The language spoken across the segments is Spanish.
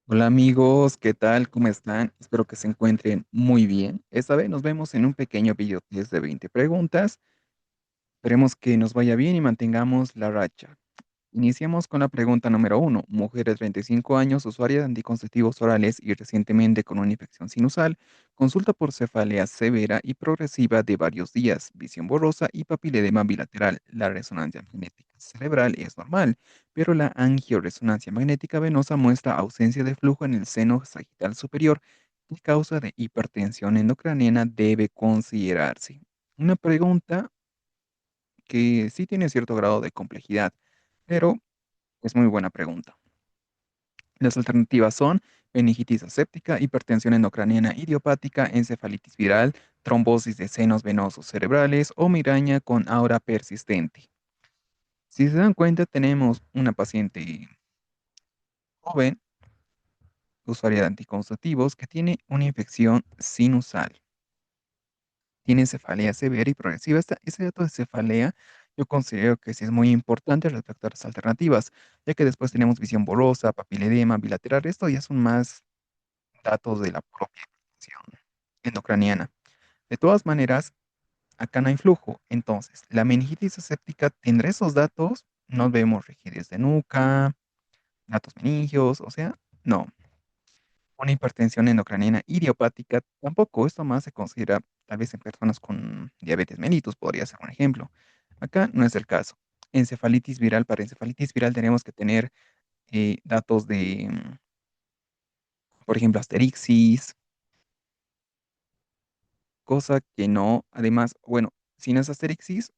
Hola amigos, ¿qué tal? ¿Cómo están? Espero que se encuentren muy bien. Esta vez nos vemos en un pequeño video test de 20 preguntas. Esperemos que nos vaya bien y mantengamos la racha. Iniciamos con la pregunta número uno. Mujer de 35 años, usuaria de anticonceptivos orales y recientemente con una infección sinusal, consulta por cefalea severa y progresiva de varios días, visión borrosa y papiledema bilateral. La resonancia magnética cerebral es normal, pero la angioresonancia magnética venosa muestra ausencia de flujo en el seno sagital superior. ¿Qué causa de hipertensión endocraniana debe considerarse? Una pregunta que sí tiene cierto grado de complejidad, pero es muy buena pregunta. Las alternativas son meningitis aséptica, hipertensión endocraniana idiopática, encefalitis viral, trombosis de senos venosos cerebrales o migraña con aura persistente. Si se dan cuenta, tenemos una paciente joven, usuaria de anticonceptivos, que tiene una infección sinusal. Tiene cefalea severa y progresiva. Ese dato de cefalea yo considero que sí es muy importante respecto a las alternativas, ya que después tenemos visión borrosa, papiledema, bilateral. Esto ya son más datos de la propia infección endocraniana. De todas maneras, acá no hay flujo. Entonces, la meningitis aséptica tendrá esos datos. No vemos rigidez de nuca, datos meningios, o sea, no. Una hipertensión endocraniana idiopática tampoco. Esto más se considera tal vez en personas con diabetes mellitus, podría ser un ejemplo. Acá no es el caso. Encefalitis viral, para encefalitis viral tenemos que tener datos de, por ejemplo, asterixis, cosa que no, además, bueno, sin esa asterixis,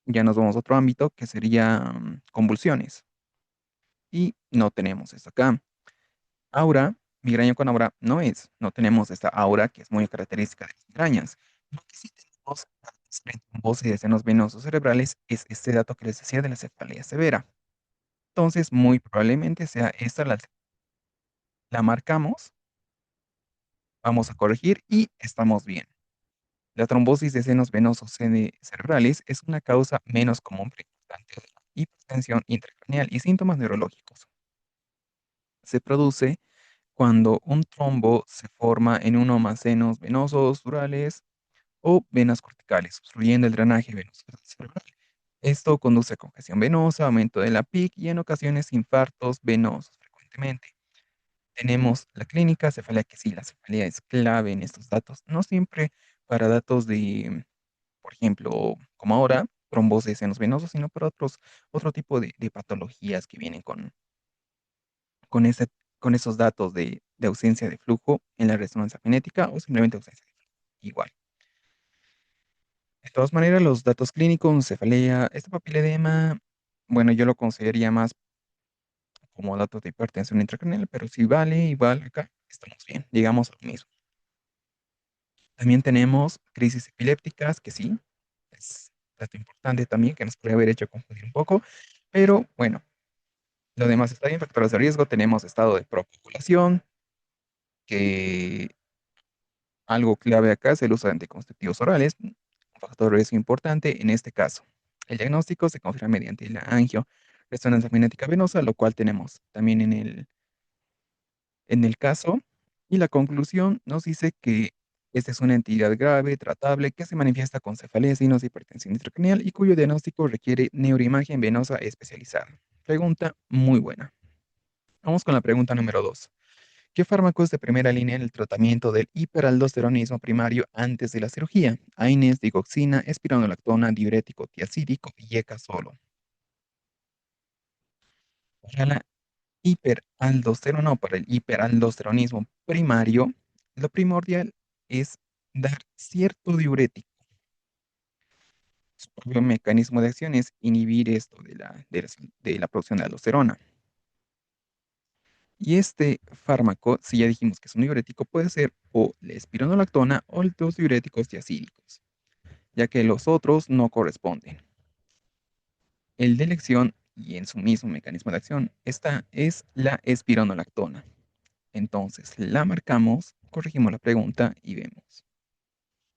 ya nos vamos a otro ámbito que sería convulsiones. Y no tenemos esto acá. Aura, migraña con aura, no tenemos esta aura que es muy característica de las migrañas. Lo que sí tenemos en trombosis de senos venosos cerebrales es este dato que les decía de la cefalea severa. Entonces, muy probablemente sea esta la marcamos, vamos a corregir y estamos bien. La trombosis de senos venosos cerebrales es una causa menos común pero importante de la hipertensión intracraneal y síntomas neurológicos. Se produce cuando un trombo se forma en uno o más senos venosos durales o venas corticales, obstruyendo el drenaje venoso cerebral. Esto conduce a congestión venosa, aumento de la PIC y en ocasiones infartos venosos frecuentemente. Tenemos la clínica, cefalea, que sí, la cefalea es clave en estos datos, no siempre para datos de, por ejemplo, como ahora, trombosis de senos venosos, sino para otro tipo de patologías que vienen con, ese, con esos datos de ausencia de flujo en la resonancia magnética o simplemente ausencia de flujo. Igual. De todas maneras, los datos clínicos, cefalea, este papiledema, bueno, yo lo consideraría más como datos de hipertensión intracranial, pero si vale, igual acá estamos bien, llegamos a lo mismo. También tenemos crisis epilépticas, que sí, es dato importante también, que nos puede haber hecho confundir un poco, pero bueno, lo demás está bien. Factores de riesgo, tenemos estado de propopulación, que algo clave acá es el uso de anticonceptivos orales, un factor de riesgo importante en este caso. El diagnóstico se confirma mediante la angio-resonancia magnética venosa, lo cual tenemos también en el caso. Y la conclusión nos dice que esta es una entidad grave, tratable, que se manifiesta con cefalea, signos de hipertensión intracranial y cuyo diagnóstico requiere neuroimagen venosa especializada. Pregunta muy buena. Vamos con la pregunta número 2. ¿Qué fármaco es de primera línea en el tratamiento del hiperaldosteronismo primario antes de la cirugía? AINES, digoxina, espironolactona, diurético tiacídico y solo. Para la hiperaldosterona o para el hiperaldosteronismo primario, lo primordial es dar cierto diurético. Su propio mecanismo de acción es inhibir esto de la producción de aldosterona. Y este fármaco, si ya dijimos que es un diurético, puede ser o la espironolactona o los diuréticos tiacídicos, ya que los otros no corresponden. El de elección y en su mismo mecanismo de acción, esta es la espironolactona. Entonces la marcamos, corregimos la pregunta y vemos.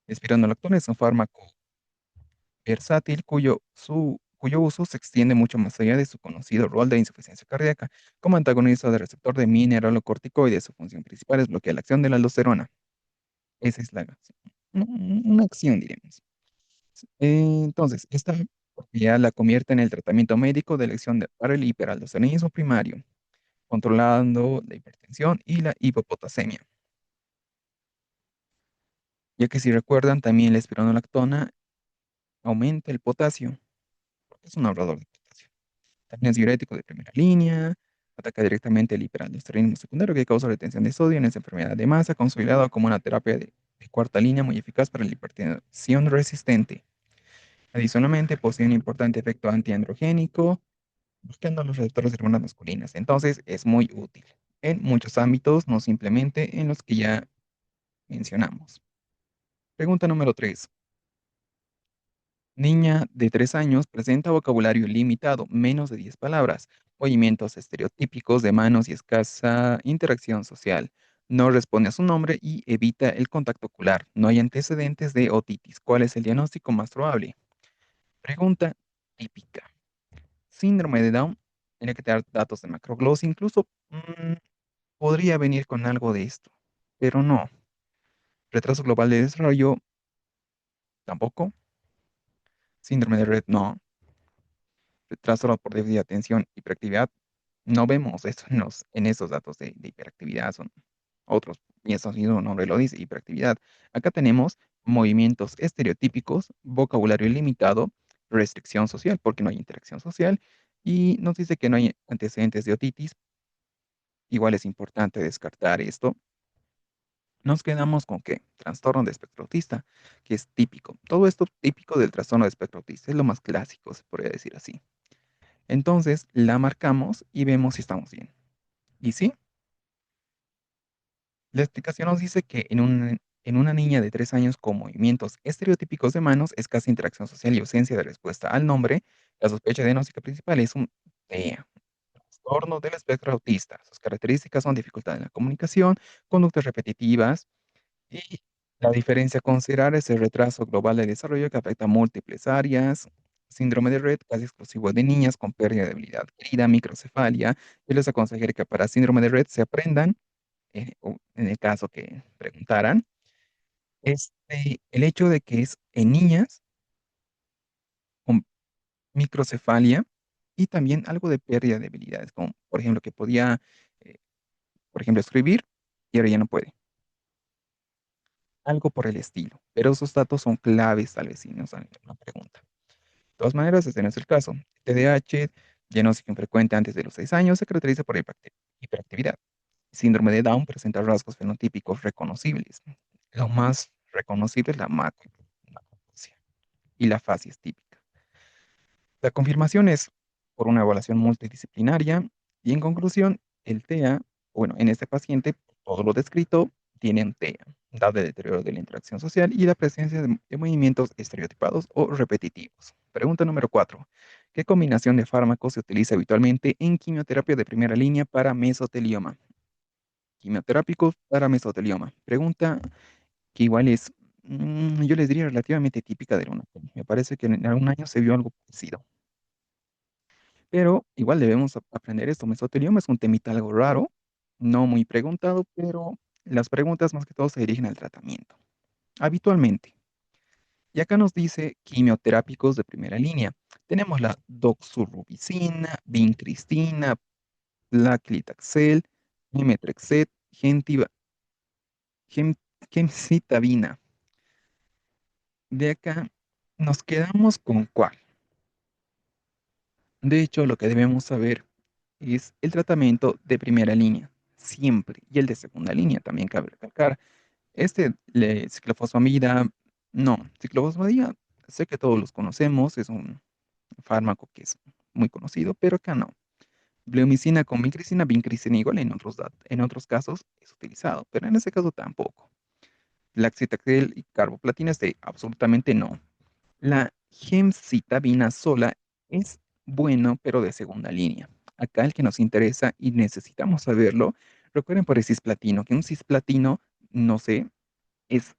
Espironolactona es un fármaco versátil cuyo su cuyo uso se extiende mucho más allá de su conocido rol de insuficiencia cardíaca. Como antagonista del receptor de mineralocorticoides, su función principal es bloquear la acción de la aldosterona. Esa es la acción. Una acción, diremos. Entonces, esta propiedad la convierte en el tratamiento médico de elección para el hiperaldosteronismo primario, controlando la hipertensión y la hipopotasemia. Ya que si recuerdan, también la espironolactona aumenta el potasio, porque es un ahorrador de potasio. También es diurético de primera línea, ataca directamente el hiperaldosteronismo secundario que causa retención de sodio en esa enfermedad de masa, consolidado como una terapia de cuarta línea muy eficaz para la hipertensión resistente. Adicionalmente, posee un importante efecto antiandrogénico, buscando los receptores de hormonas masculinas. Entonces, es muy útil en muchos ámbitos, no simplemente en los que ya mencionamos. Pregunta número 3. Niña de 3 años presenta vocabulario limitado, menos de 10 palabras, movimientos estereotípicos de manos y escasa interacción social. No responde a su nombre y evita el contacto ocular. No hay antecedentes de otitis. ¿Cuál es el diagnóstico más probable? Pregunta típica. Síndrome de Down. Tiene que dar datos de macroglosia. Incluso podría venir con algo de esto, pero no. Retraso global de desarrollo tampoco. Síndrome de Rett no. Retraso por déficit de atención, hiperactividad. No vemos eso en esos datos de hiperactividad, son otros, y eso mismo nombre lo dice, hiperactividad. Acá tenemos movimientos estereotípicos, vocabulario ilimitado, restricción social, porque no hay interacción social, y nos dice que no hay antecedentes de otitis. Igual es importante descartar esto. Nos quedamos con qué, trastorno de espectro autista, que es típico. Todo esto típico del trastorno de espectro autista, es lo más clásico, se podría decir así. Entonces la marcamos y vemos si estamos bien. Y sí, la explicación nos dice que en una niña de 3 años con movimientos estereotípicos de manos, escasa interacción social y ausencia de respuesta al nombre, la sospecha diagnóstica principal es un TEA, trastorno del espectro autista. Sus características son dificultad en la comunicación, conductas repetitivas y la diferencia a considerar es el retraso global de desarrollo que afecta a múltiples áreas. Síndrome de Rett, casi exclusivo de niñas con pérdida de habilidad adquirida, microcefalia. Yo les aconsejaría que para síndrome de Rett se aprendan o en el caso que preguntaran, el hecho de que es en niñas con microcefalia y también algo de pérdida de habilidades, como por ejemplo que podía, eh, por ejemplo, escribir y ahora ya no puede. Algo por el estilo. Pero esos datos son claves, tal vez si nos dan una pregunta. De todas maneras, este no es el caso. TDAH, diagnóstico infrecuente antes de los 6 años, se caracteriza por hiperactividad. Síndrome de Down presenta rasgos fenotípicos reconocibles. Lo más reconocible es la macropsia y la facies típica. La confirmación es por una evaluación multidisciplinaria y en conclusión, el TEA, bueno, en este paciente, todo lo descrito tiene un TEA, dado el deterioro de la interacción social y la presencia de movimientos estereotipados o repetitivos. Pregunta número 4. ¿Qué combinación de fármacos se utiliza habitualmente en quimioterapia de primera línea para mesotelioma? Quimioterápicos para mesotelioma. Pregunta que igual es, yo les diría relativamente típica de una. Me parece que en algún año se vio algo parecido. Pero igual debemos aprender esto. Mesotelioma es un temita algo raro, no muy preguntado, pero las preguntas más que todo se dirigen al tratamiento. Habitualmente. Y acá nos dice quimioterápicos de primera línea. Tenemos la doxorubicina, vincristina, paclitaxel, memetrexed, gem- gemcitabina. De acá nos quedamos con cuál. De hecho, lo que debemos saber es el tratamiento de primera línea, siempre, y el de segunda línea, también cabe recalcar. Ciclofosfamida, no, ciclofosfamida, sé que todos los conocemos, es un fármaco que es muy conocido, pero acá no. Bleomicina con vincristina igual en otros casos es utilizado, pero en este caso tampoco. Laxitaxel y carboplatina, absolutamente no. La gemcitabina sola es bueno, pero de segunda línea. Acá el que nos interesa y necesitamos saberlo, recuerden por el cisplatino, que un cisplatino, no sé, es,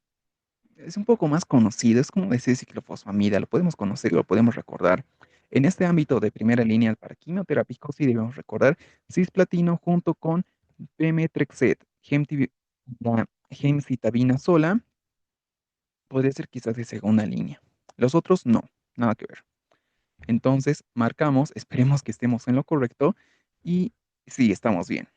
es un poco más conocido, es como decir ciclofosfamida, lo podemos conocer, lo podemos recordar. En este ámbito de primera línea para quimioterápicos, sí debemos recordar cisplatino junto con pemetrexed, la gemcitabina sola, podría ser quizás de segunda línea. Los otros no, nada que ver. Entonces, marcamos, esperemos que estemos en lo correcto y sí, estamos bien.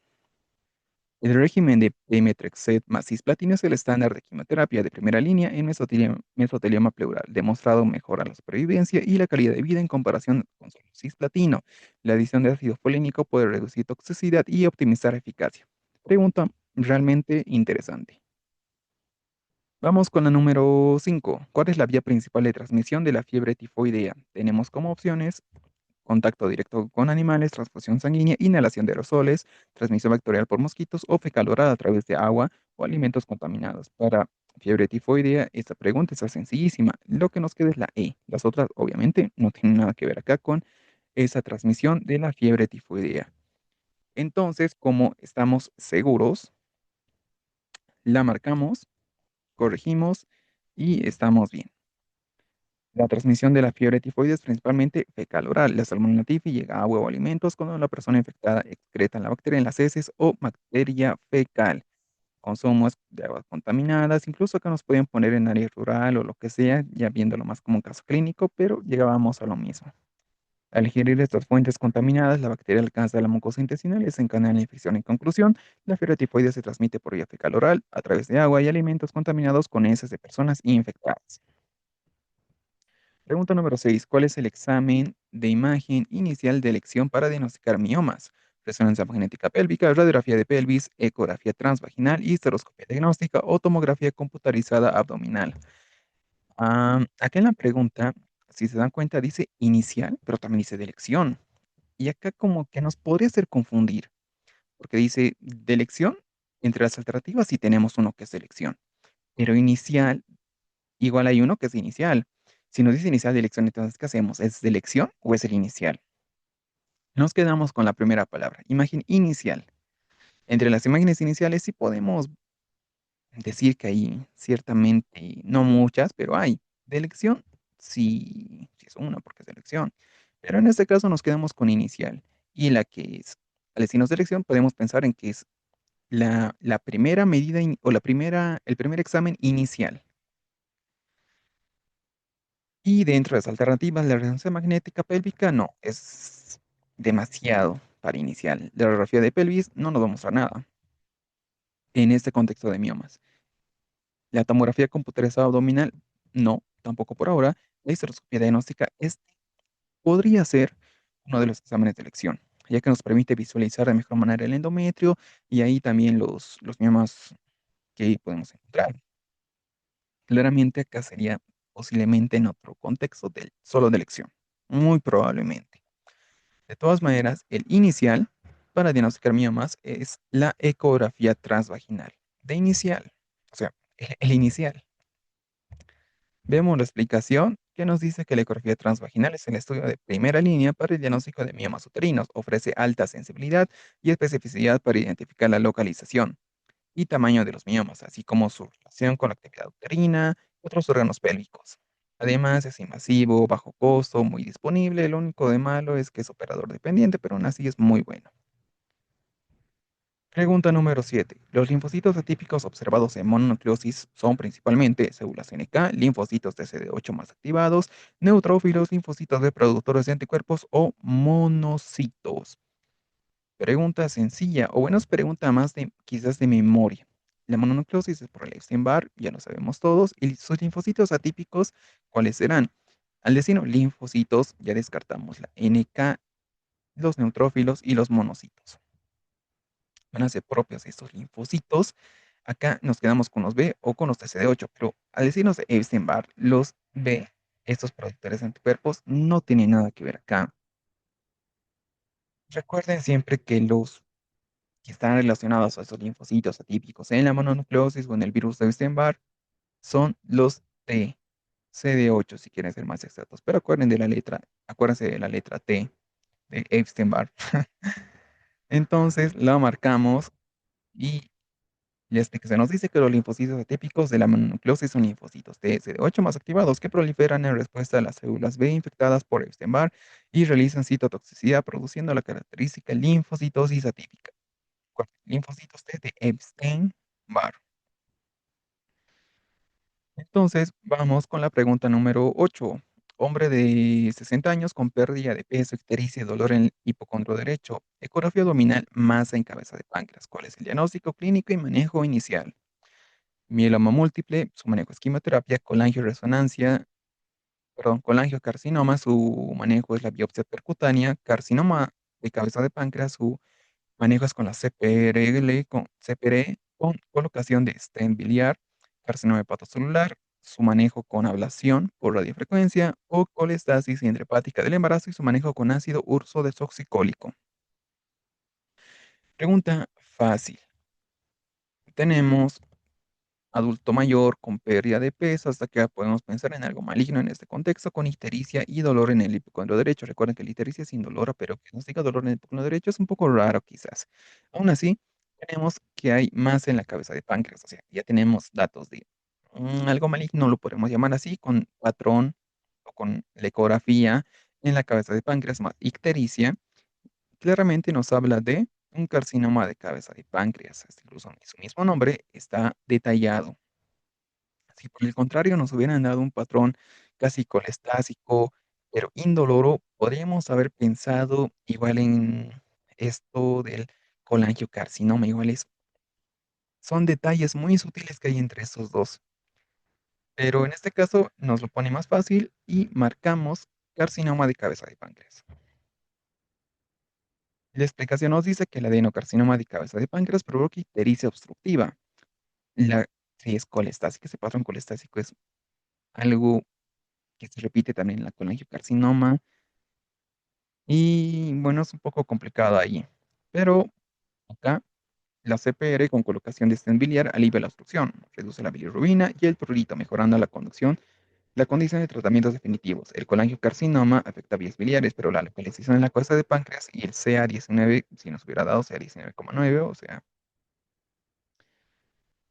El régimen de pemetrexed más cisplatino es el estándar de quimioterapia de primera línea en mesotelioma pleural, demostrado mejora la supervivencia y la calidad de vida en comparación con solo cisplatino. La adición de ácido folínico puede reducir toxicidad y optimizar eficacia. Pregunta realmente interesante. Vamos con la número 5. ¿Cuál es la vía principal de transmisión de la fiebre tifoidea? Tenemos como opciones contacto directo con animales, transfusión sanguínea, inhalación de aerosoles, transmisión bacterial por mosquitos o fecal oral a través de agua o alimentos contaminados. Para fiebre tifoidea, esta pregunta está sencillísima. Lo que nos queda es la E. Las otras, obviamente, no tienen nada que ver acá con esa transmisión de la fiebre tifoidea. Entonces, como estamos seguros, la marcamos, corregimos y estamos bien. La transmisión de la fiebre tifoidea es principalmente fecal oral. La salmonella tifi llega a agua o alimentos cuando la persona infectada excreta la bacteria en las heces o bacteria fecal. Consumos de aguas contaminadas, incluso acá nos pueden poner en área rural o lo que sea, ya viéndolo más como un caso clínico, pero llegábamos a lo mismo. Al ingerir estas fuentes contaminadas, la bacteria alcanza la mucosa intestinal y desencadena la infección. En conclusión, la fiebre tifoidea se transmite por vía fecal oral, a través de agua y alimentos contaminados con heces de personas infectadas. Pregunta número 6. ¿Cuál es el examen de imagen inicial de elección para diagnosticar miomas? Resonancia magnética pélvica, radiografía de pelvis, ecografía transvaginal, histeroscopia diagnóstica o tomografía computarizada abdominal. Acá en la pregunta, si se dan cuenta, dice inicial, pero también dice de elección. Y acá como que nos podría hacer confundir, porque dice de elección, entre las alternativas sí tenemos uno que es de elección, pero inicial igual hay uno que es inicial. Si nos dice inicial de elección, entonces, ¿qué hacemos? ¿Es de elección o es el inicial? Nos quedamos con la primera palabra, imagen inicial. Entre las imágenes iniciales sí podemos decir que hay ciertamente, no muchas, pero hay. De elección, sí, sí es una porque es de elección. Pero en este caso nos quedamos con inicial. Y la que es, al decirnos de elección, podemos pensar en que es la primera medida o el primer examen inicial. Y dentro de las alternativas, la resonancia magnética pélvica no, es demasiado para inicial. La radiografía de pelvis no nos va a mostrar nada en este contexto de miomas. La tomografía computarizada abdominal no, tampoco por ahora. La histeroscopia diagnóstica podría ser uno de los exámenes de elección, ya que nos permite visualizar de mejor manera el endometrio y ahí también los miomas que podemos encontrar. Claramente acá sería posiblemente en otro contexto solo de elección, muy probablemente. De todas maneras, el inicial para diagnosticar miomas es la ecografía transvaginal. De inicial, o sea, el inicial. Vemos la explicación que nos dice que la ecografía transvaginal es el estudio de primera línea para el diagnóstico de miomas uterinos. Ofrece alta sensibilidad y especificidad para identificar la localización y tamaño de los miomas, así como su relación con la actividad uterina y otros órganos pélvicos. Además, es invasivo, bajo costo, muy disponible. Lo único de malo es que es operador dependiente, pero aún así es muy bueno. Pregunta número 7. Los linfocitos atípicos observados en mononucleosis son principalmente células NK, linfocitos de CD8 más activados, neutrófilos, linfocitos de productores de anticuerpos o monocitos. Pregunta sencilla, o bueno, es pregunta más de quizás de memoria. La mononucleosis es por el Epstein-Barr, ya lo sabemos todos, y sus linfocitos atípicos, ¿cuáles serán? Al decir linfocitos, ya descartamos la NK, los neutrófilos y los monocitos. Van a ser propios de estos linfocitos. Acá nos quedamos con los B o con los TCD8, pero al decirnos de Epstein-Barr, los B, estos productores de anticuerpos, no tienen nada que ver acá. Recuerden siempre que los que están relacionados a estos linfocitos atípicos en la mononucleosis o en el virus de Epstein-Barr son los T, CD8 si quieren ser más exactos, pero acuérdense de la letra T de Epstein-Barr. Entonces la marcamos y La explicación nos dice que los linfocitos atípicos de la mononucleosis son linfocitos T CD8 más activados que proliferan en respuesta a las células B infectadas por Epstein-Barr y realizan citotoxicidad, produciendo la característica linfocitosis atípica. Linfocitos T de Epstein-Barr. Entonces, vamos con la pregunta número 8. Hombre de 60 años con pérdida de peso, ictericia y dolor en el hipocondrio derecho. Ecografía abdominal, masa en cabeza de páncreas. ¿Cuál es el diagnóstico clínico y manejo inicial? Mieloma múltiple, su manejo es quimioterapia, colangioresonancia, perdón, colangiocarcinoma, su manejo es la biopsia percutánea, carcinoma de cabeza de páncreas, su manejo es con la CPR con colocación de stent biliar, carcinoma hepatocelular, su manejo con ablación por radiofrecuencia o colestasis intrahepática del embarazo y su manejo con ácido urso desoxicólico. Pregunta fácil. Tenemos adulto mayor con pérdida de peso, hasta que podemos pensar en algo maligno en este contexto, con ictericia y dolor en el hipocondrio derecho. Recuerden que la ictericia es indolora, pero que nos diga dolor en el hipocondrio derecho es un poco raro quizás. Aún así, tenemos que hay más en la cabeza de páncreas, o sea, ya tenemos datos de algo maligno, lo podemos llamar así, con patrón o con la ecografía en la cabeza de páncreas más ictericia, claramente nos habla de un carcinoma de cabeza de páncreas. Incluso en su mismo nombre está detallado. Si por el contrario nos hubieran dado un patrón casi colestásico, pero indoloro, podríamos haber pensado igual en esto del colangiocarcinoma, son detalles muy sutiles que hay entre esos dos. Pero en este caso nos lo pone más fácil y marcamos carcinoma de cabeza de páncreas. La explicación nos dice que el adenocarcinoma de cabeza de páncreas provoca ictericia obstructiva. La, si es colestásica, ese patrón colestásico es algo que se repite también en la colangiocarcinoma. Y bueno, es un poco complicado ahí. Pero acá la CPR con colocación de stent biliar alivia la obstrucción, reduce la bilirrubina y el prurito, mejorando la conducción, la condición de tratamientos definitivos. El colangiocarcinoma afecta vías biliares, pero la localización en la cabeza de páncreas y el CA19, si nos hubiera dado CA19,9, o sea,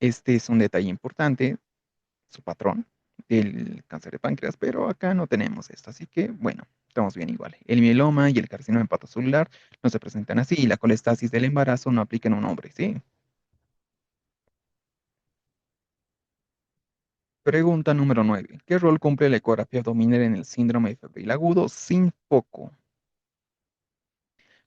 este es un detalle importante, su patrón del cáncer de páncreas, pero acá no tenemos esto, así que bueno, estamos bien igual. El mieloma y el carcinoma hepatocelular no se presentan así y la colestasis del embarazo no aplica en un hombre, ¿sí? Pregunta número 9. ¿Qué rol cumple la ecografía abdominal en el síndrome febril agudo sin foco?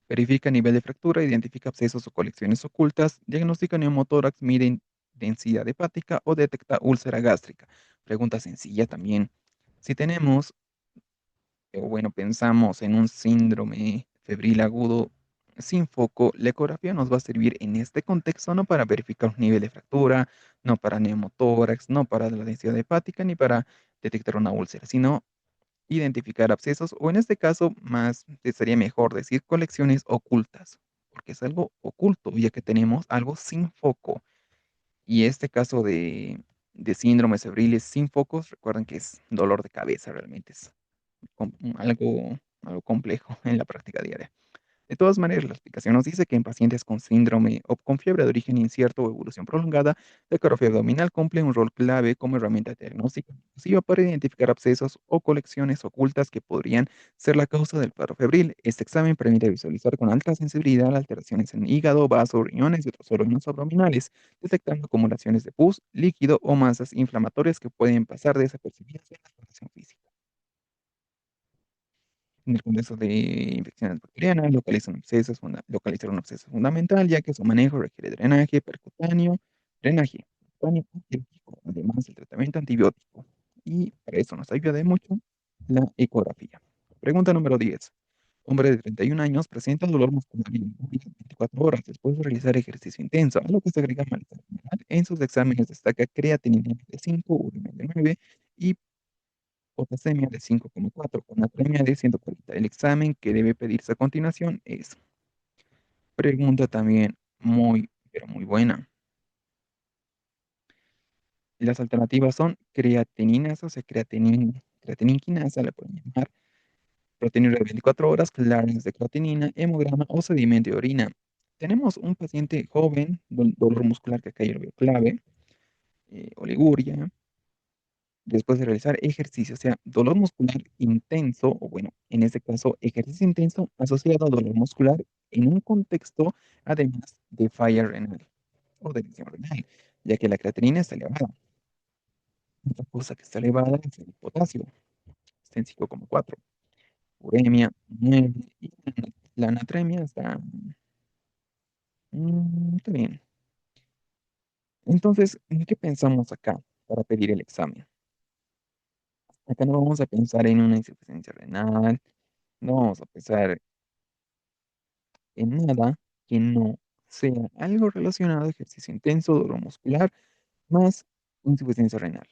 Verifica nivel de fractura, identifica abscesos o colecciones ocultas, diagnostica neumotórax, mide densidad hepática o detecta úlcera gástrica. Pregunta sencilla también. Si tenemos o bueno, pensamos en un síndrome febril agudo sin foco, la ecografía nos va a servir en este contexto no para verificar un nivel de fractura, no para neumotórax, no para la densidad hepática, ni para detectar una úlcera, sino identificar abscesos o en este caso más sería mejor decir colecciones ocultas, porque es algo oculto, ya que tenemos algo sin foco. Y este caso de síndromes febriles sin focos, recuerden que es dolor de cabeza realmente, es algo complejo en la práctica diaria. De todas maneras, la explicación nos dice que en pacientes con síndrome o con fiebre de origen incierto o evolución prolongada, la ecografía abdominal cumple un rol clave como herramienta diagnóstica exclusiva para identificar abscesos o colecciones ocultas que podrían ser la causa del paro febril. Este examen permite visualizar con alta sensibilidad alteraciones en hígado, vaso, riñones y otros órganos abdominales, detectando acumulaciones de pus, líquido o masas inflamatorias que pueden pasar desapercibidas en la exploración física. En el contexto de infecciones bacterianas, localizar un absceso es fundamental, ya que su manejo requiere drenaje percutáneo y quirúrgico, además del tratamiento antibiótico. Y para eso nos ayuda de mucho la ecografía. Pregunta número 10. Hombre de 31 años presenta dolor muscular y lumbar 24 horas después de realizar ejercicio intenso, a lo que se agrega malestar general. En sus exámenes destaca creatinina de 5, urina de 9 y potasemia de 5,4 con natremia de 140. El examen que debe pedirse a continuación es, pregunta también muy, pero muy buena. Las alternativas son creatininas, o sea, creatininquinasa, la pueden llamar, proteinura de 24 horas, clarines de creatinina, hemograma o sedimento de orina. tenemos un paciente joven, dolor muscular, que acá yo lo veo clave, oliguria, después de realizar ejercicio, o sea, dolor muscular intenso, o bueno, en este caso, ejercicio intenso asociado a dolor muscular en un contexto, además de falla renal o de lesión renal, ya que la creatinina está elevada. Otra cosa que está elevada es el potasio, está en 5,4, uremia 9 y la natremia está, está bien. Entonces, ¿en qué pensamos acá para pedir el examen? Acá no vamos a pensar en una insuficiencia renal, no vamos a pensar en nada que no sea algo relacionado a ejercicio intenso, dolor muscular, más insuficiencia renal.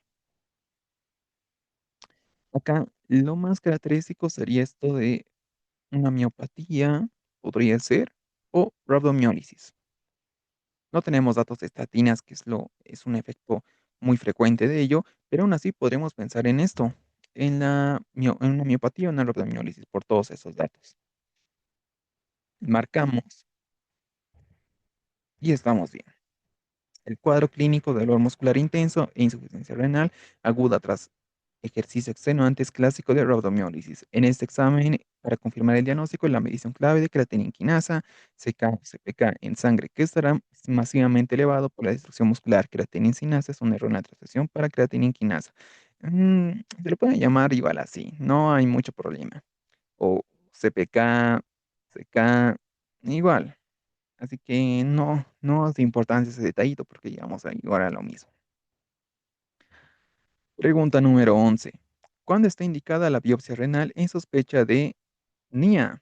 Acá lo más característico sería esto de una miopatía, podría ser, o rhabdomiólisis. No tenemos datos de estatinas, que es un efecto muy frecuente de ello, pero aún así podremos pensar en esto, en una miopatía o una rhabdomiólisis por todos esos datos. Marcamos y estamos bien. El cuadro clínico de dolor muscular intenso e insuficiencia renal aguda tras ejercicio extenuante es clásico de rhabdomiólisis. En este examen, para confirmar el diagnóstico, la medición clave de creatinina quinasa, CK o CPK en sangre, que estará masivamente elevado por la destrucción muscular. Creatinina sinasa es un error en la transacción para creatinina quinasa. Se lo pueden llamar igual así, no hay mucho problema. O CPK, CK, igual. Así que no es de importancia ese detallito porque llegamos a igual a lo mismo. Pregunta número 11. ¿Cuándo está indicada la biopsia renal en sospecha de NIA?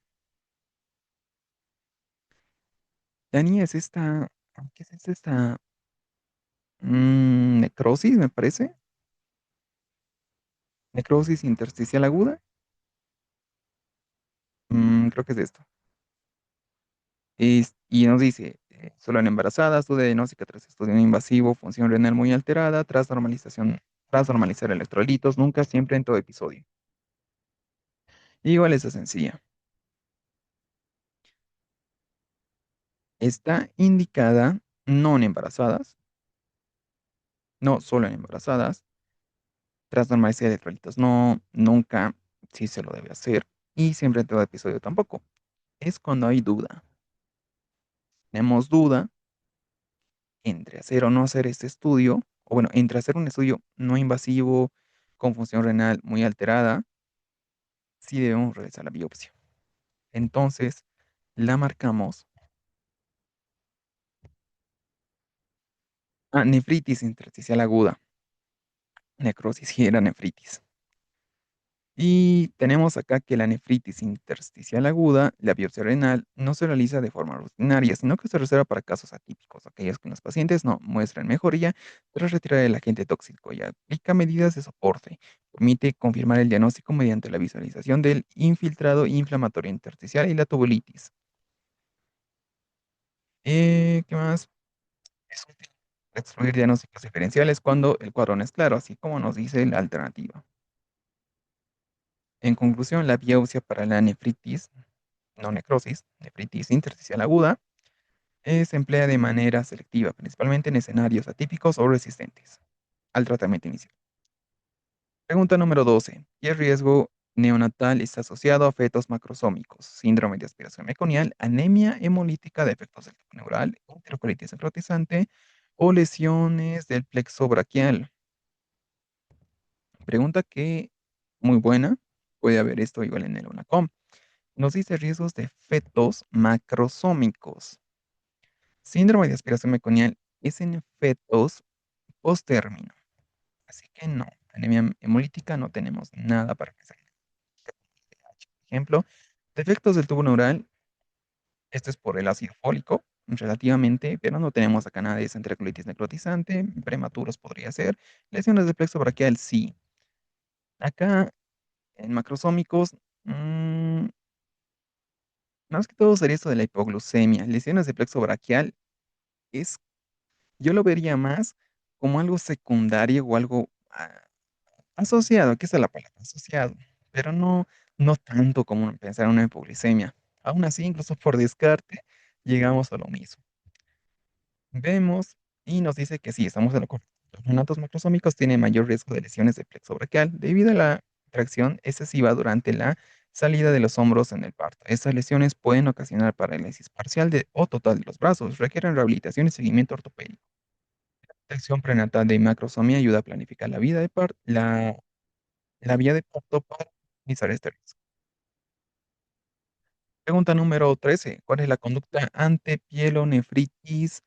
La NIA es esta, ¿qué es esta? Necrosis, me parece. Necrosis intersticial aguda. Creo que es esto. Y nos dice, solo en embarazadas, duda diagnóstica tras estudio no invasivo, función renal muy alterada, tras normalizar electrolitos, nunca, siempre, en todo episodio. Igual esa sencilla. Está indicada no en embarazadas, no solo en embarazadas, tras normalizar electrolitos, no, nunca, sí se lo debe hacer, y siempre en todo episodio tampoco. Es cuando hay duda. Tenemos duda entre hacer o no hacer este estudio, o bueno, entre hacer un estudio no invasivo con función renal muy alterada, sí debemos realizar la biopsia. Entonces, la marcamos. Nefritis intersticial aguda. Necrosis, sí era nefritis. Y tenemos acá que la nefritis intersticial aguda, la biopsia renal, no se realiza de forma rutinaria, sino que se reserva para casos atípicos, aquellos que los pacientes no muestran mejoría tras retirar el agente tóxico y aplica medidas de soporte. Permite confirmar el diagnóstico mediante la visualización del infiltrado inflamatorio intersticial y la tubulitis. ¿Qué más? Es útil excluir diagnósticos diferenciales cuando el cuadro no es claro, así como nos dice la alternativa. En conclusión, la biopsia para la nefritis, no necrosis, nefritis intersticial aguda, se emplea de manera selectiva, principalmente en escenarios atípicos o resistentes al tratamiento inicial. Pregunta número 12. ¿Qué riesgo neonatal está asociado a fetos macrosómicos? Síndrome de aspiración meconial, anemia hemolítica, defectos del tipo neural, enterocolitis necrotizante o lesiones del plexo braquial. Pregunta que, muy buena, puede haber esto igual en el UNACOM. Nos dice riesgos de fetos macrosómicos. Síndrome de aspiración meconial es en fetos post-término. Así que no, anemia hemolítica no tenemos nada para que sea. Por ejemplo, defectos del tubo neural, esto es por el ácido fólico, relativamente, pero no tenemos acá nada de esa enterocolitis necrotizante, prematuros podría ser, lesiones del plexo braquial, sí. Acá, en macrosómicos, más que todo sería esto de la hipoglucemia. Lesiones de plexo braquial es, yo lo vería más como algo secundario o algo asociado, aquí está la palabra, asociado, pero no tanto como pensar en una hipoglucemia. Aún así, incluso por descarte, Llegamos a lo mismo. Vemos y nos dice que sí, estamos en lo correcto. Los neonatos macrosómicos tienen mayor riesgo de lesiones de plexo braquial debido a la tracción excesiva durante la salida de los hombros en el parto. Estas lesiones pueden ocasionar parálisis parcial o total de los brazos, requieren rehabilitación y seguimiento ortopédico. La detección prenatal de macrosomía ayuda a planificar la vía de parto para minimizar este riesgo. Pregunta número 13. ¿Cuál es la conducta ante pielonefritis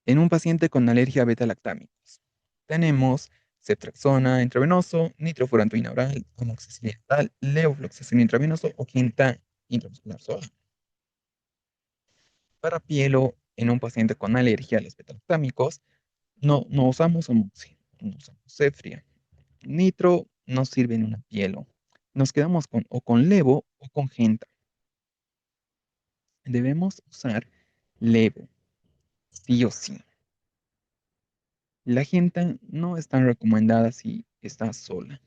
en un paciente con alergia a beta-lactámicos? Tenemos ceftriaxona intravenoso, nitrofurantoína oral, amoxicilina oral, levofloxacina intravenoso o quinta intramuscular sola. Para pielo en un paciente con alergia a los beta-lactámicos, no usamos amoxi, no usamos cefria. Nitro no sirve en una pielo. Nos quedamos con levo o con genta. Debemos usar levo, sí o sí. La genta no es tan recomendada si está sola.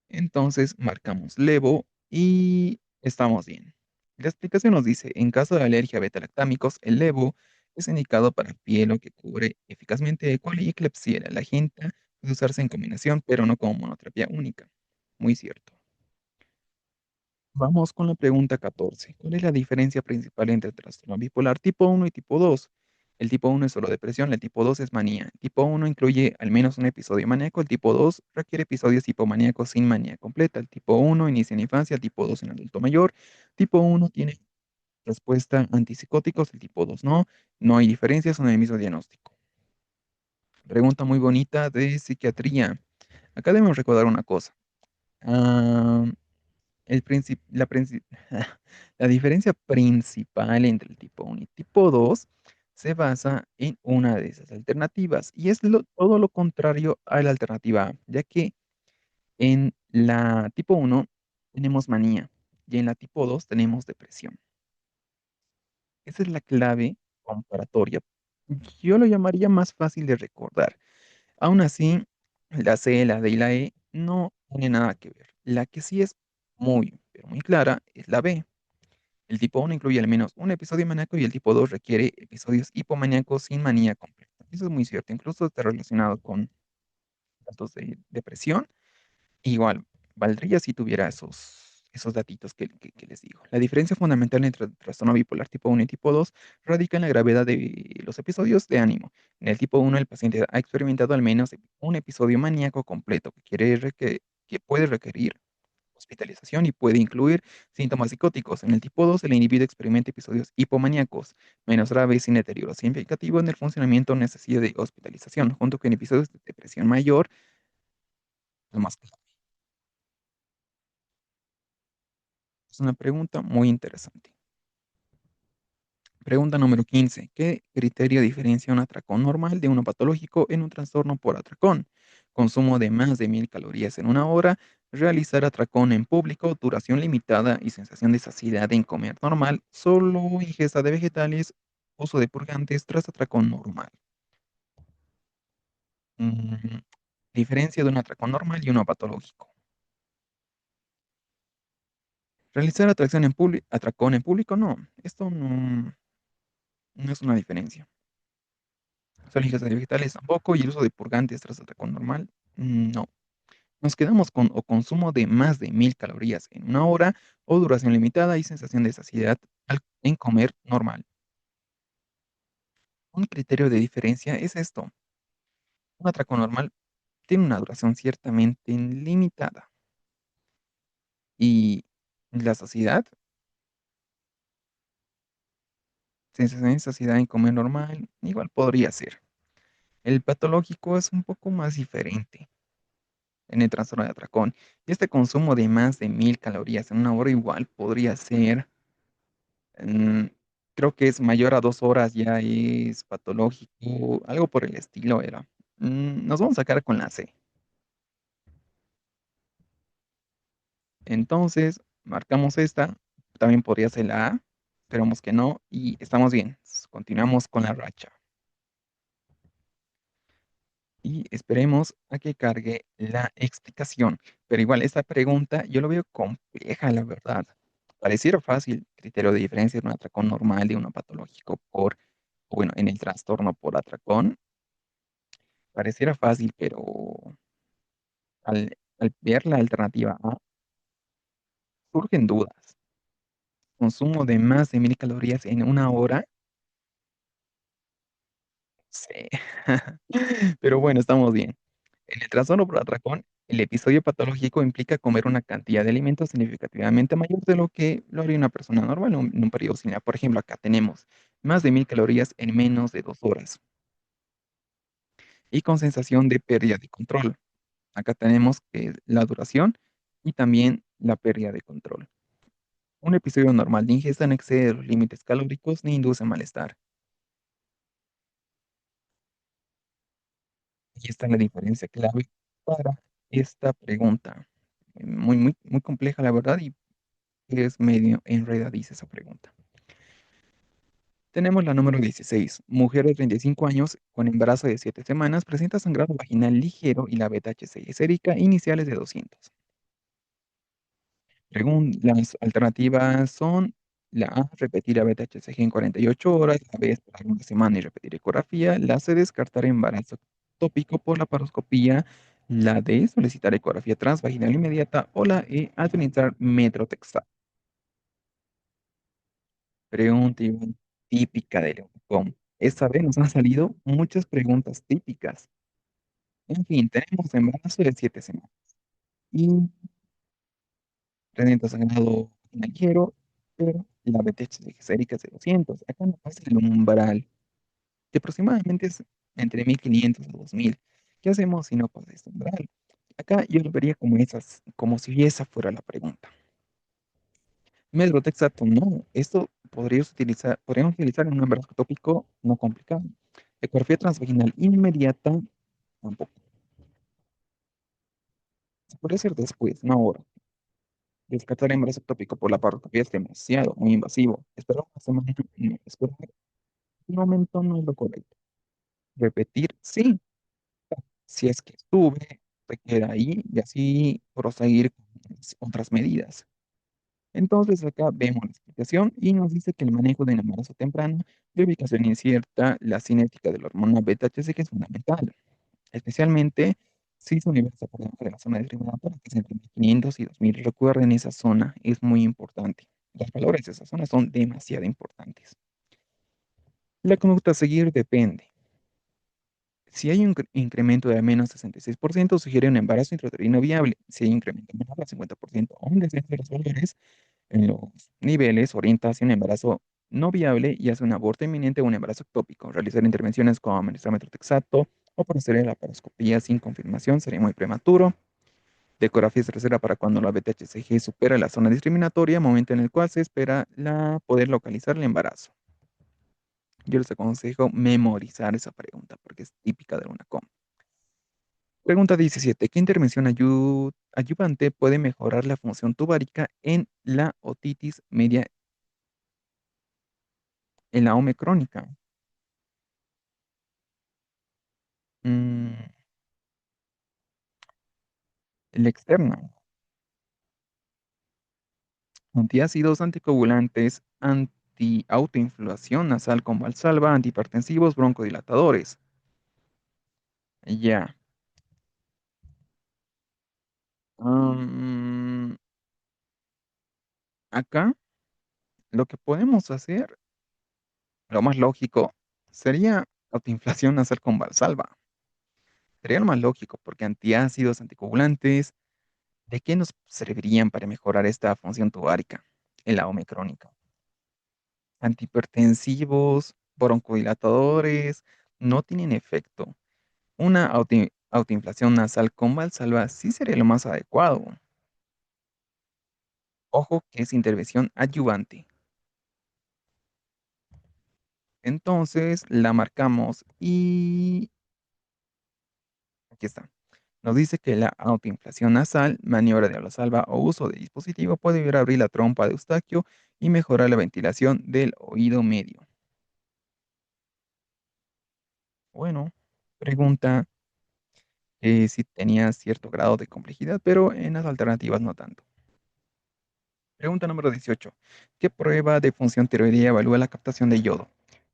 Entonces marcamos levo y estamos bien. La explicación nos dice, en caso de alergia a beta-lactámicos, el levo es indicado para pielo que cubre eficazmente E. coli y Klebsiella. La genta puede usarse en combinación, pero no como monoterapia única. Muy cierto. Vamos con la pregunta 14. ¿Cuál es la diferencia principal entre trastorno bipolar tipo 1 y tipo 2? El tipo 1 es solo depresión, el tipo 2 es manía. El tipo 1 incluye al menos un episodio maníaco, el tipo 2 requiere episodios hipomaníacos sin manía completa. El tipo 1 inicia en infancia, el tipo 2 en adulto mayor. Tipo 1 tiene respuesta antipsicóticos, el tipo 2 no. No hay diferencias, son el mismo diagnóstico. Pregunta muy bonita de psiquiatría. Acá debemos recordar una cosa. Ah, El princip- la, princi- la diferencia principal entre el tipo 1 y tipo 2 se basa en una de esas alternativas y es todo lo contrario a la alternativa A, ya que en la tipo 1 tenemos manía y en la tipo 2 tenemos depresión. Esa es la clave comparatoria. Yo lo llamaría más fácil de recordar. Aún así, la C, la D y la E no tienen nada que ver. La que sí es muy, pero muy clara es la B. El tipo 1 incluye al menos un episodio maníaco y el tipo 2 requiere episodios hipomaníacos sin manía completa. Eso es muy cierto. Incluso está relacionado con datos de depresión. Igual, valdría si tuviera esos datitos que les digo. La diferencia fundamental entre el trastorno bipolar tipo 1 y tipo 2 radica en la gravedad de los episodios de ánimo. En el tipo 1, el paciente ha experimentado al menos un episodio maníaco completo que puede requerir hospitalización y puede incluir síntomas psicóticos. En el tipo 2, el individuo experimenta episodios hipomaníacos menos graves sin deterioro significativo en el funcionamiento o necesidad de hospitalización, junto con episodios de depresión mayor, lo más claro. Es una pregunta muy interesante. Pregunta número 15. ¿Qué criterio diferencia un atracón normal de uno patológico en un trastorno por atracón? Consumo de más de 1000 calorías en una hora, realizar atracón en público, duración limitada y sensación de saciedad en comer normal, solo ingesta de vegetales, uso de purgantes tras atracón normal. Mm, diferencia de un atracón normal y uno patológico. Realizar atracón en público, no. Esto no es una diferencia. Sólidos vegetales tampoco, y el uso de purgantes tras atracón normal, no. Nos quedamos con o consumo de más de 1000 calorías en una hora o duración limitada y sensación de saciedad en comer normal. Un criterio de diferencia es esto. Un atracón normal tiene una duración ciertamente limitada y la saciedad, sensación de saciedad en comer normal, igual podría ser. El patológico es un poco más diferente en el trastorno de atracón. Y este consumo de más de 1000 calorías en una hora igual podría ser, mm, creo que es mayor a 2 horas, ya es patológico, algo por el estilo era. Nos vamos a quedar con la C. Entonces, marcamos esta, también podría ser la A, esperamos que no, y estamos bien. Continuamos con la racha. Y esperemos a que cargue la explicación. Pero igual, esta pregunta yo lo veo compleja, la verdad. Pareciera fácil, criterio de diferencia de un atracón normal de uno patológico bueno, en el trastorno por atracón, pareciera fácil, pero al ver la alternativa A, surgen dudas. Consumo de más de 1000 calorías en una hora, sí. Pero bueno, estamos bien. En el trastorno por atracón, el episodio patológico implica comer una cantidad de alimentos significativamente mayor de lo que lo haría una persona normal en un periodo similar. Por ejemplo, acá tenemos más de 1000 calorías en menos de 2 horas y con sensación de pérdida de control. Acá tenemos que la duración y también la pérdida de control. Un episodio normal de ingesta no excede los límites calóricos ni induce malestar. Aquí está la diferencia clave para esta pregunta. Muy, muy, muy compleja, la verdad, y es medio enredadiza esa pregunta. Tenemos la número 16. Mujer de 35 años con embarazo de 7 semanas presenta sangrado vaginal ligero y la beta-HCG sérica iniciales de 200. Las alternativas son la A, repetir la beta-HCG en 48 horas, la B, esperar una semana y repetir ecografía, la C, descartar embarazo tópico por la paroscopía, la D, solicitar ecografía transvaginal inmediata o la E, administrar metrotextal. Pregunta igual típica de Leoncom. Esta vez nos han salido muchas preguntas típicas. En fin, tenemos embarazo de 7 semanas y presenta sangrado ligero, pero la BTH glicérica es de 200. Acá no pasa el umbral, que aproximadamente es entre 1500 a 2000. ¿Qué hacemos si no pasa este umbral? Acá yo lo vería como si esa fuera la pregunta. Medrotexato, no. Esto podríamos utilizar en un embarazo tópico no complicado. Ecografía transvaginal inmediata, tampoco. Se podría hacer después, no ahora. Descartar embarazo ectópico por la paroscopía es demasiado, muy invasivo. Esperar una semana, no. Esperar un momento no es lo correcto. Repetir, sí, si es que sube, se queda ahí y así proseguir con las otras medidas. Entonces acá vemos la explicación y nos dice que el manejo del embarazo temprano de ubicación incierta, la cinética de la hormona beta-HCG es fundamental, especialmente si su nivel está por debajo de la zona discriminatoria, que es entre 1500 y 2000. Recuerden, esa zona es muy importante. Los valores de esa zona son demasiado importantes. La conducta a seguir depende. Si hay un incremento de al menos 66%, sugiere un embarazo intrauterino viable. Si hay incremento menor al 50% o un descenso de los valores en los niveles, orienta hacia un embarazo no viable y hacia un aborto inminente o un embarazo ectópico. Realizar intervenciones como administrar metrotexato o proceder a la paroscopía sin confirmación sería muy prematuro. De ecografía es reserva para cuando la BTHCG supera la zona discriminatoria, momento en el cual se espera poder localizar el embarazo. Yo les aconsejo memorizar esa pregunta porque es típica de una coma. Pregunta 17. ¿Qué intervención ayudante puede mejorar la función tubárica en la otitis media, en la OME crónica? Mm, la externa. Antiácidos, anticoagulantes, anti-autoinflamación nasal con Valsalva, antihipertensivos, broncodilatadores. Ya. Am, Acá lo que podemos hacer, lo más lógico, sería autoinflación nasal con Valsalva. Sería lo más lógico porque antiácidos, anticoagulantes, ¿de qué nos servirían para mejorar esta función tubárica en la OME crónica? Antihipertensivos, broncodilatadores, no tienen efecto. Una autoinflación nasal con Valsalva sí sería lo más adecuado. Ojo que es intervención adyuvante. Entonces la marcamos y aquí está. Nos dice que la autoinflación nasal, maniobra de Valsalva o uso de dispositivo puede ayudar a abrir la trompa de Eustaquio y mejorar la ventilación del oído medio. Bueno, pregunta si tenía cierto grado de complejidad, pero en las alternativas no tanto. Pregunta número 18. ¿Qué prueba de función tiroidea evalúa la captación de yodo?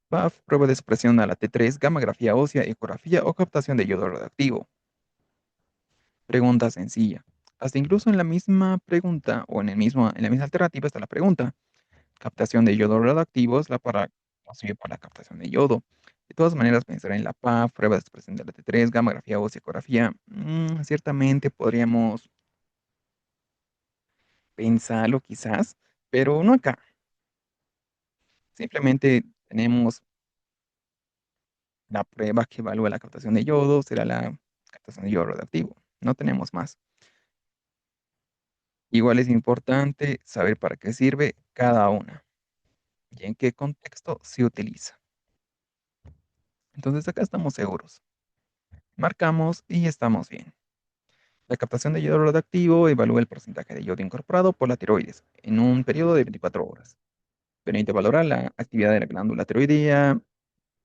PAF, prueba de supresión a la T3, gammagrafía ósea, ecografía o captación de yodo radioactivo. Pregunta sencilla. Hasta incluso en la misma pregunta o en la misma alternativa está la pregunta. Captación de yodo radioactivo es la para, no sirve para la captación de yodo. De todas maneras, pensar en la PAF, prueba de expresión de la T3, gammagrafía o ecografía, ciertamente podríamos pensarlo quizás, pero no acá. Simplemente tenemos la prueba que evalúa la captación de yodo, será la captación de yodo radioactivo. No tenemos más. Igual es importante saber para qué sirve cada una y en qué contexto se utiliza. Entonces acá estamos seguros. Marcamos y estamos bien. La captación de yodo radioactivo evalúa el porcentaje de yodo incorporado por la tiroides en un periodo de 24 horas. Permite valorar la actividad de la glándula tiroidea.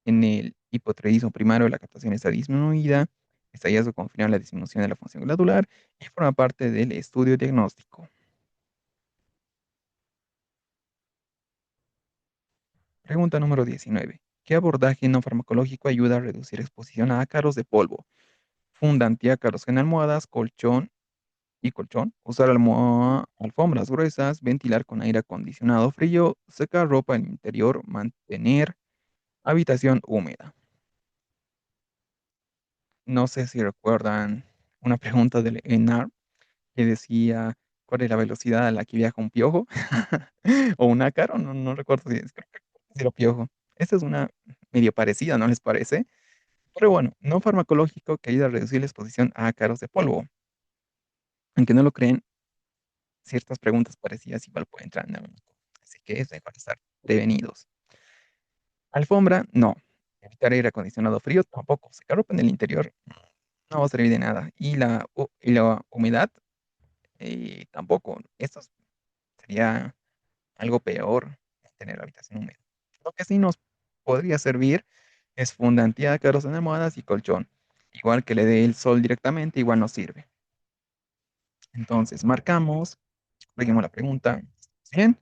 En el hipotiroidismo primario la captación está disminuida. Este hallazgo confirma la disminución de la función glandular y forma parte del estudio diagnóstico. Pregunta número 19. ¿Qué abordaje no farmacológico ayuda a reducir exposición a ácaros de polvo? Funda antiácaros en almohadas, colchón y colchón. Usar alfombras gruesas, ventilar con aire acondicionado frío, secar ropa en el interior, mantener habitación húmeda. No sé si recuerdan una pregunta del ENAR que decía cuál es la velocidad a la que viaja un piojo o un ácaro, no recuerdo si es, creo que sí era piojo. Esta es una medio parecida, ¿no les parece? Pero bueno, no farmacológico que ayuda a reducir la exposición a ácaros de polvo. Aunque no lo creen, ciertas preguntas parecidas igual pueden entrar en el mismo. Así que es mejor estar prevenidos. Alfombra, no. Evitar aire acondicionado frío, tampoco. Secar ropa en el interior no va a servir de nada. Y la humedad, tampoco. Esto sería algo peor, tener la habitación húmeda. Lo que sí nos podría servir es funda antiácaros en almohadas y colchón. Igual que le dé el sol directamente, igual nos sirve. Entonces, marcamos, corregimos la pregunta. Bien,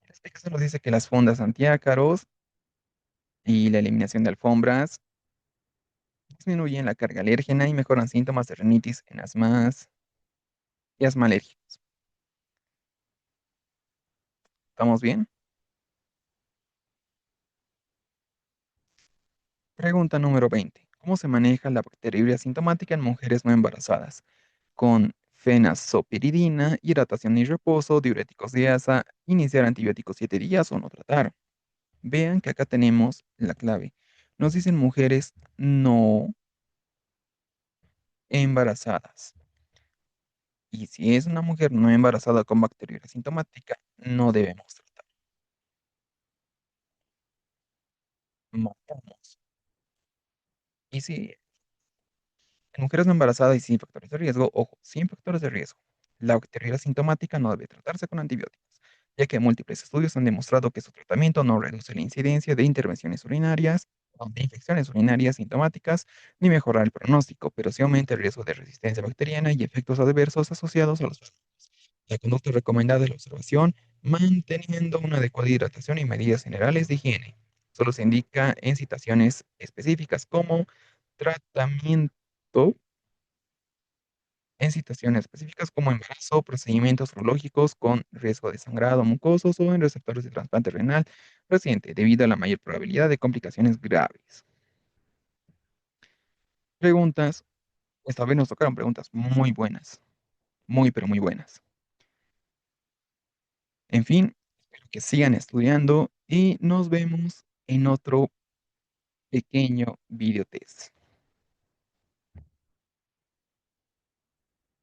la explicación nos dice que las fundas antiácaros y la eliminación de alfombras disminuyen la carga alérgena y mejoran síntomas de rinitis en asmas y asma alérgicos. ¿Estamos bien? Pregunta número 20. ¿Cómo se maneja la bacteriuria sintomática en mujeres no embarazadas? Con fenazopiridina, hidratación y reposo, diuréticos de asa, iniciar antibióticos 7 días o no tratar. Vean que acá tenemos la clave. Nos dicen mujeres no embarazadas. Y si es una mujer no embarazada con bacteriuria sintomática, no debemos tratar. Matamos. Y si en mujeres no embarazadas y sin factores de riesgo, ojo, sin factores de riesgo, la bacteriuria sintomática no debe tratarse con antibióticos, ya que múltiples estudios han demostrado que su tratamiento no reduce la incidencia de intervenciones urinarias o de infecciones urinarias sintomáticas, ni mejora el pronóstico, pero sí aumenta el riesgo de resistencia bacteriana y efectos adversos asociados a los fármacos. La conducta recomendada es la observación, manteniendo una adecuada hidratación y medidas generales de higiene. Solo se indica en situaciones específicas como tratamiento en situaciones específicas como embarazo, procedimientos urológicos con riesgo de sangrado mucosos o en receptores de trasplante renal reciente, debido a la mayor probabilidad de complicaciones graves. Preguntas. Esta vez nos tocaron preguntas muy buenas, muy pero muy buenas. En fin, espero que sigan estudiando y nos vemos en otro pequeño video test.